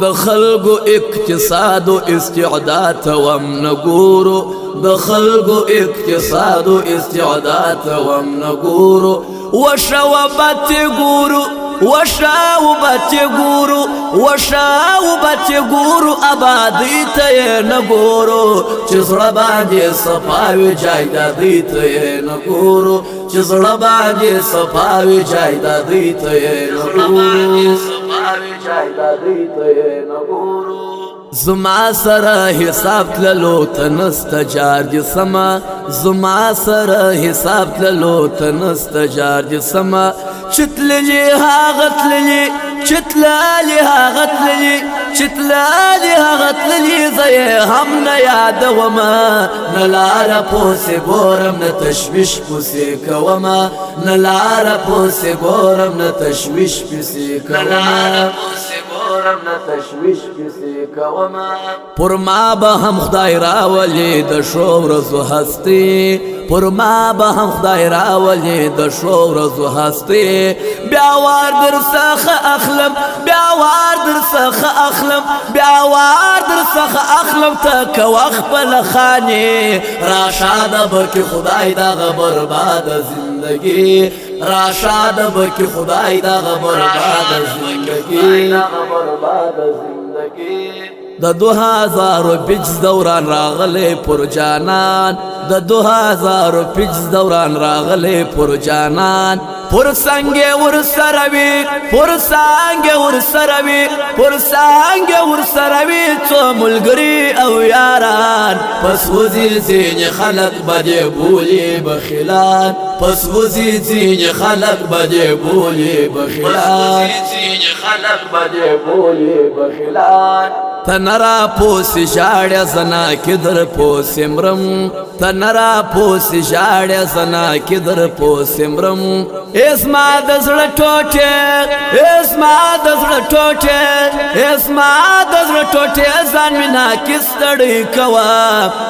د خلقو اقتصاد و استعداد وم نګورو د خلقو اقتصاد و استعداد وم نګورو وشوبت ګورو وشوبت ګورو وشوبت ګورو آبادی ته نګورو چې زړه باندې صفاوي جایدادی ته نګورو چې زړه باندې صفاوي جایدادی ته نګورو زما سره حساب تللو تنست جار جسما زما سره حساب تللو تنست جار جسما چتللی هاغتللی چتللی هاغتللی چتللی هاغتللی زی هم نیاد وما نلارا پوسی بورم نتشویش پوسی کوما نلارا پوسی بورم نتشویش پوسی کوما پر ما به هم خدای راولی د شو ورځو هستی پر ما به هم خدای راولی د شو ورځو هستی بیا وار در څخه اخلم بیا وار در څخه اخلم بیا وار در څخه اخلم ته کو خپل خاني راشاد بکی خدای دا برباد زندگی راشاد بکی خدای دا برباد زندگی د 2000 پیچ دوران راغله پر جانان د 2000 پیچ دوران راغله پر جانان پر سانګه ور سروي پر سانګه ور سروي پر سانګه ور سروي څو ملګری او یاران پس وزي زین خلق بده بولي بخیلان پس وزي زین خلق بده بولي بخیلان خلق بده بولي بخیلان تنرا پوسی شاړیا زنا کدر پوسمرم تنرا پوسی شاړیا زنا کدر پوسمرم اسما دزړه ټوټه اسما دزړه ټوټه اسما دزړه ټوټه ځان مینا کستړی کوا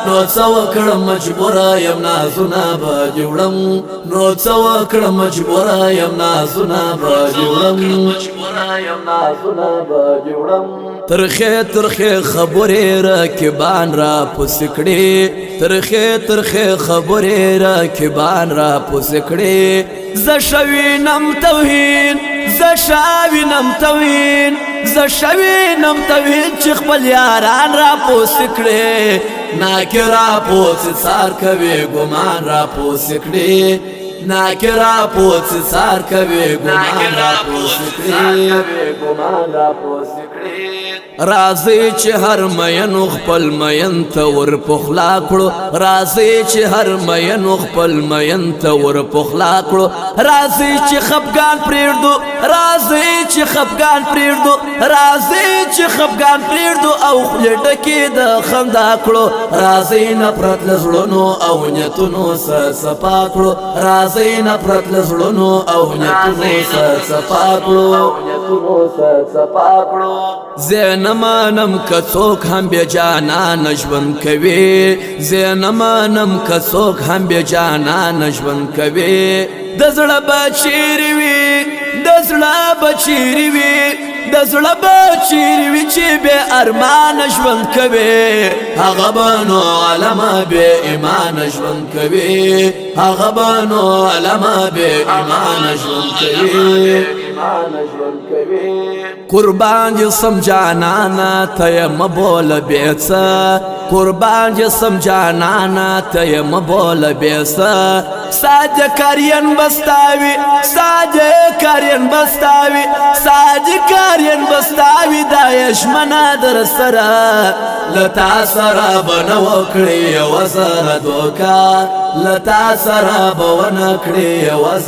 نو څو کړه مجبور یم نازونه بجوړم نو څو کړه مجبور یم نازونه بجوړم مجبور یم نازونه بجوړم ترخه ترخه خبره راکبان را پسکړي ترخه ترخه خبره راکبان را پسکړي زشوینم توهین زشوینم توهین زشوینم توهین چې خپل یاران را پسکړي ناکرا پوس سار کوي ګمان را پسکړي ناکرا پوس سار کوي ګمان را پسکړي راځي چې هر مین خپل مین ته ور پخلا کړو راځي چې هر مین خپل مین ته ور پخلا کړو راځي چې خفګان پریږدو راځي چې خفګان پریږدو راځي چې خفګان پریږدو او خلډکې د خندا کړو راځي نفرت لزړونو او نیتونو صفا کړو راځي نفرت لزړونو او نیتونو صفا کړو زینمانم کڅوک هم بیا جانان ژوند کوي زینمانم کڅوک هم بیا جانان ژوند کوي د زړه بچیری وي د زړه بچیری وي د زړه بچیری وي چې به ارمان ژوند کوي هغه بنو علما به ایمان ژوند کوي هغه بنو علما به ایمان ژوند کوي قربان جسم جانانا تیم بول بیسا قربان جسم جانانا تیم بول بیسا ساج کارین بستاوی ساج کارین بستاوی ساج کارین بستاوی دایش منا در سرا لتا سرا بنوکڑی وزر دوکا لتا سرا بنوکڑی وزر